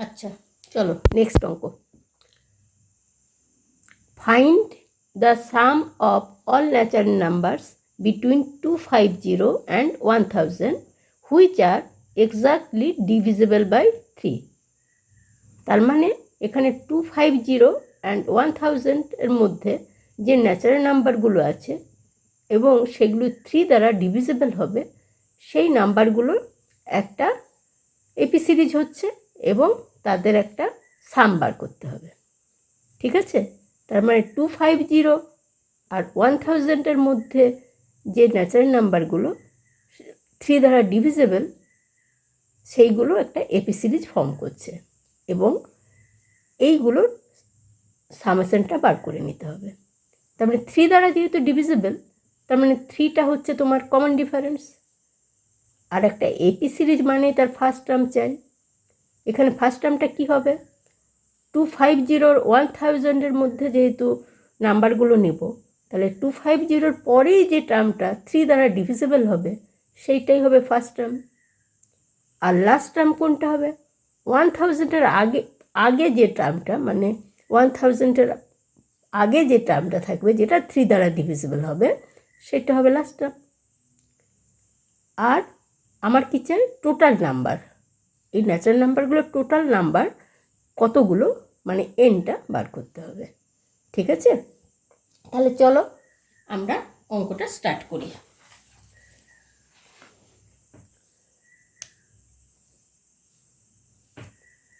আচ্ছা, চলো নেক্সট অঙ্ক। Find the sum of all natural numbers between 250 and 1000 which are exactly divisible by 3। তার মানে এখানে 250 অ্যান্ড 1000 এর মধ্যে যে ন্যাচারাল নাম্বারগুলো আছে এবং সেগুলো 3 দ্বারা ডিভিজিবল হবে, সেই নাম্বারগুলোর একটা এপি সিরিজ হচ্ছে এবং তাদের একটা সাম বার করতে হবে। ঠিক আছে, তার মানে 250 আর 1000-এর মধ্যে যে ন্যাচারাল নাম্বারগুলো 3 দ্বারা ডিভিজিবল, সেইগুলো একটা এপি সিরিজ ফর্ম করছে এবং এইগুলোর সামেশনটা বার করে নিতে হবে। তার মানে 3 দ্বারা যেহেতু ডিভিজিবল, তার মানে 3টা হচ্ছে তোমার কমন ডিফারেন্স। আর একটা এপি সিরিজ মানে তার ফার্স্ট টার্ম চাই। এখানে ফার্স্ট টার্মটা কী হবে? 250 আর 1000-এর মধ্যে যেহেতু নাম্বারগুলো নেব, তাহলে 250-র পরেই যে টার্মটা 3 দ্বারা ডিভিজিবল হবে সেইটাই হবে ফার্স্ট টার্ম। আর লাস্ট টার্ম কোনটা হবে? 1000-এর আগে যে টার্মটা, মানে 1000-এর আগে যে টার্মটা থাকবে যেটা 3 দ্বারা ডিভিজিবল হবে, সেটা হবে লাস্ট টার্ম। আর আমার কি চাই? Total number. এই ন্যাচারাল নাম্বারগুলোর টোটাল নাম্বার কতগুলো, মানে এনটা বার করতে হবে। ঠিক আছে, তাহলে চলো আমরা অঙ্কটা স্টার্ট করি।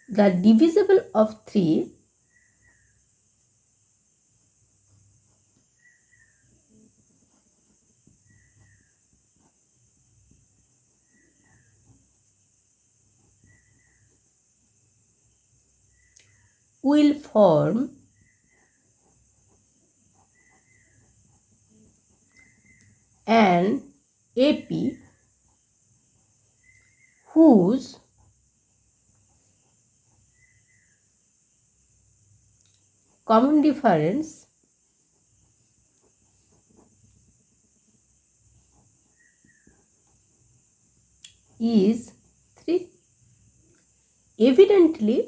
The divisible of 3 will form an AP whose common difference is 3. Evidently,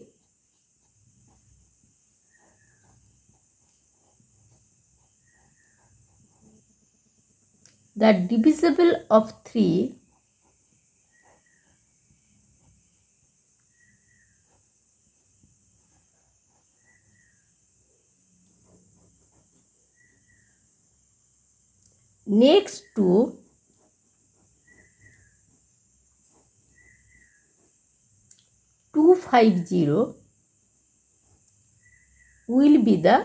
the divisible of 3 next to 250 will be the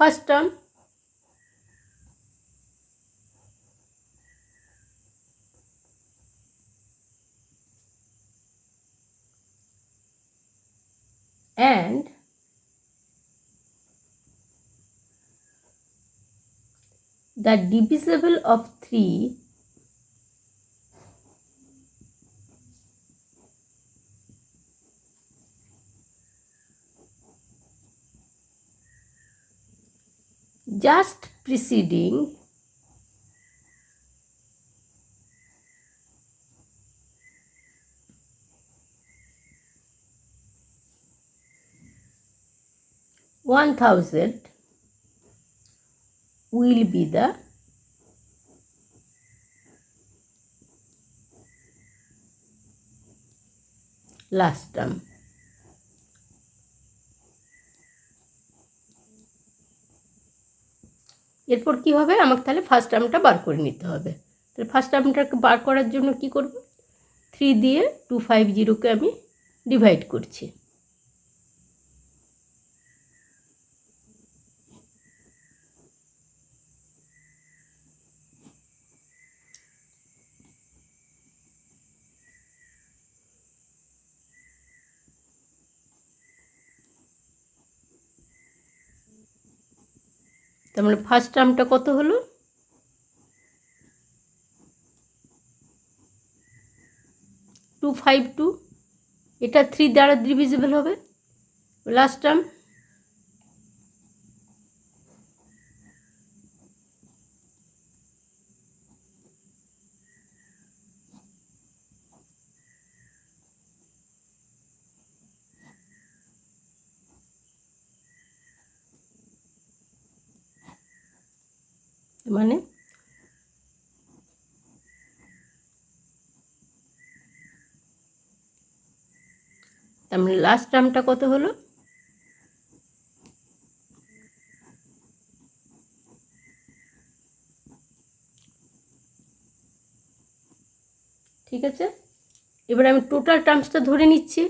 first term and the divisible of 3 just preceding one thousand will be the last term. এরপর কী হবে? আমাকে তাহলে first টার্মটা বার করে নিতে হবে। তাহলে first টার্মটাকে বার করার জন্য কি করব? 3 দিয়ে 250-কে আমি ডিভাইড করছি। তার মানে ফার্স্ট টার্মটা কত হলো? 252, এটা 3 দ্বারা ডিভিজিবল হবে। লাস্ট টার্ম মানে তার মানে লাস্ট টার্মটা কত হলো? ঠিক আছে, এবার আমি টোটাল টার্মসটা ধরে নিচ্ছি।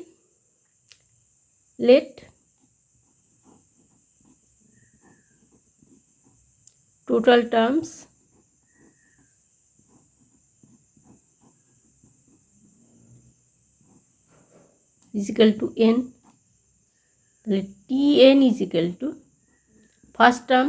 Let total terms is equal to n, তাহলে tn is equal to first term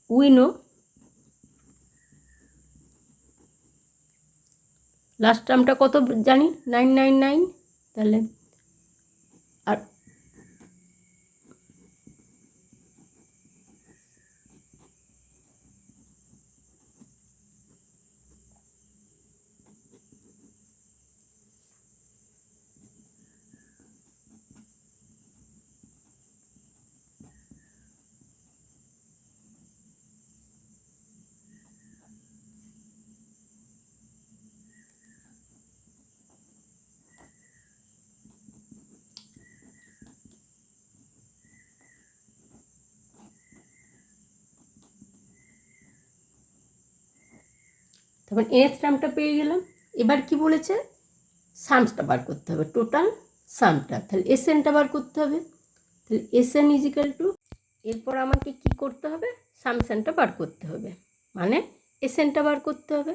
we know last টার্মটা কত জানি 999, তাহলে আর তারপর nth টার্মটা পেয়ে গেলাম। এবার কি বলেছে? সামসটা বার করতে হবে, টোটাল সামটা, তাহলে এসএনটা বার করতে হবে। তাহলে এসএন ইজ ইকাল টু, এরপর আমাকে কি করতে হবে? সামসেনটা বার করতে হবে, মানে এসএনটা বার করতে হবে।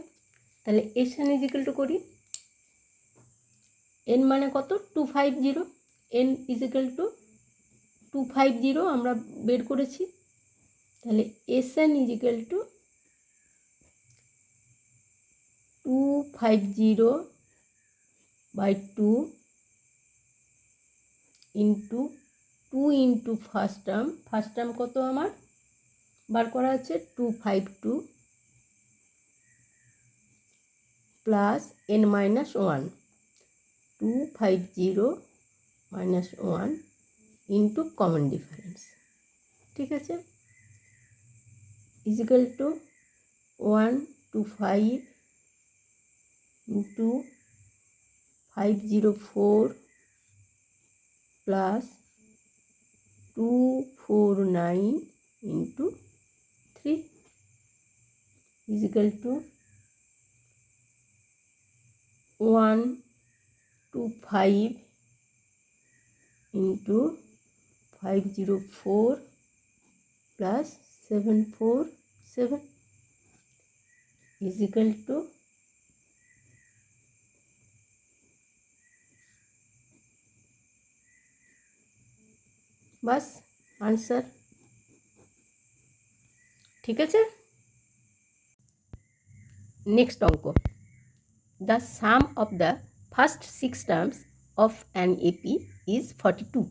তাহলে এসএন ইজ ইকাল টু করি, এন মানে কত? 250, এন ইজ ইকাল টু 250 আমরা বের করেছি। তাহলে SN is equal to 250 by 2 into 2 into first term কত আমার বার করা আছে? 252 plus n minus 1, 250 minus 1 into common difference, ঠিক আছে, is equal to 125 into 504 plus 249 into 3 is equal to 125 into 504 plus 747 is equal to বাস আনসার। ঠিক আছে, নেক্সট অঙ্ক। The sum of the first 6 terms of an AP is 42.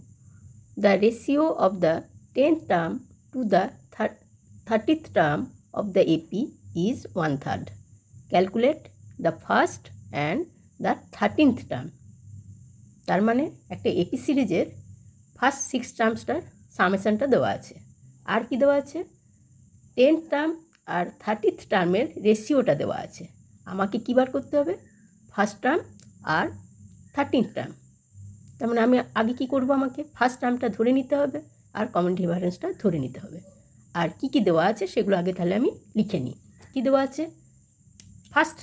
The ratio of the 10th term to the 30th term of the AP is 1/3. Calculate the first and the 13th term. তার মানে একটা AP সিরিজের first 6 টার্মসটার সামেশনটা দেওয়া আছে, আর কি দেওয়া আছে? 10th term আর 30th টার্মের রেশিওটা দেওয়া আছে। আমাকে কী বার করতে হবে? ফার্স্ট টার্ম আর 13th টার্ম। তার মানে আমি আগে কী করব? আমাকে ফার্স্ট টার্মটা ধরে নিতে হবে আর কমন ডিফারেন্সটা ধরে নিতে হবে। আর কি কি দেওয়া আছে সেগুলো আগে তাহলে আমি লিখে নিই। কী দেওয়া আছে? ফার্স্ট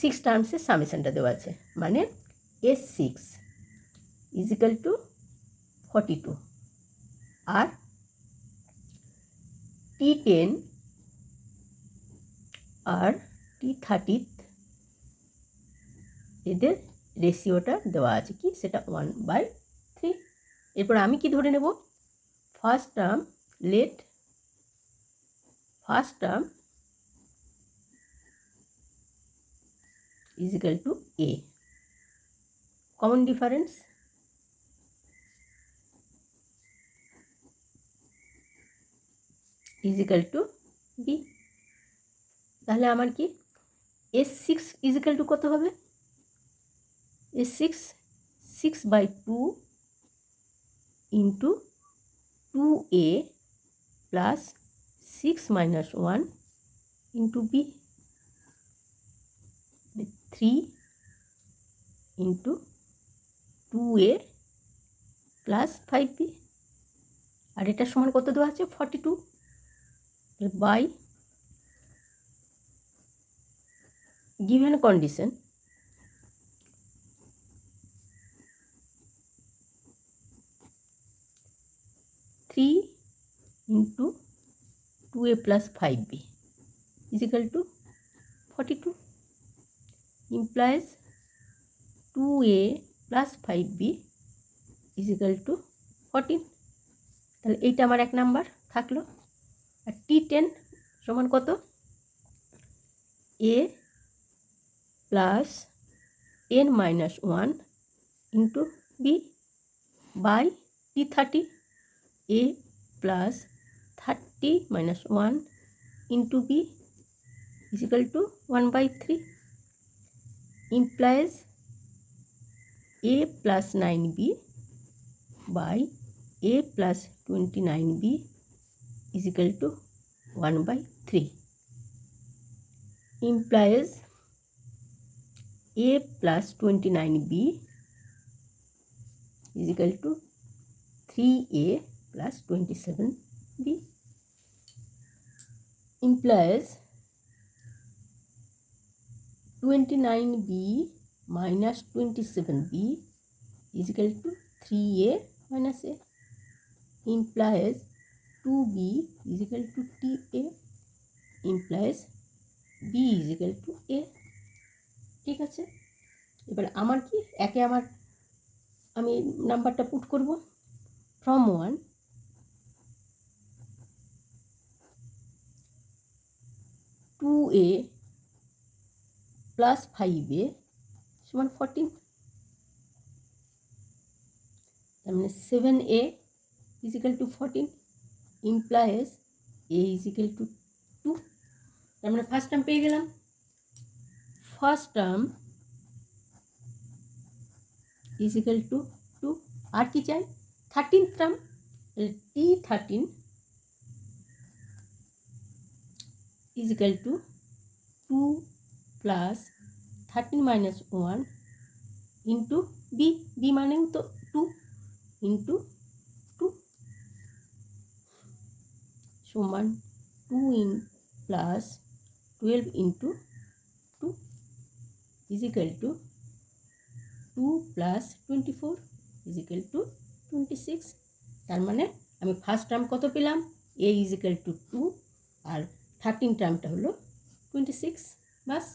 6 টার্মসের সামেশনটা দেওয়া আছে, মানে S6 ইজ ইকাল টু 42 আর T10 আর T30 এদের রেশিওটা দেওয়া আছে, কি সেটা 1/3। এরপর আমি কি ধরে নেব? First term, let first term is equal to A. Common difference is equal to B. তাহলে আমার কি S6 is equal to কত হবে? S6 6/2 into 2A plus 6 minus 1 into B, 3 into 2A plus 5B, আর এটা সমান কত দেওয়া আছে 42 by given condition three into 2A plus 5B is equal to 42, implies 2A plus 5B is equal to 14. তাহলে এইটা আমার এক নাম্বার থাকলো। আর T10 সমান কত? A plus n minus 1 into B by T30, A plus 30 minus 1 into B is equal to 1/3, implies A plus 9B by A plus 29B is equal to 1/3, implies A plus 29B is equal to 3A plus 27B, implies 29B minus 27B is equal to 3A minus A, implies 2B is equal to TA, implies B is equal to A. ঠিক আছে, এবার আমার কি একে আমি নাম্বারটা put করব from 1 2A plus 5A সমান 14, তার মানে 7A is equal to 14, implies A is equal to 2. তার মানে ফার্স্ট টার্ম পেয়ে গেলাম। First term is equal to 2, আর কি চাই 13th term, T13 is equal to 2 plus 13 minus 1 into B, B মানেও তো 2 into 2 সমান 2 in plus 12 into 2 is equal to 2 plus 24 is equal to 26. তার মানে আমি ফার্স্ট টার্ম কত পেলাম A is equal to 2 আর 13 টার্মটা হলো 26, বাস।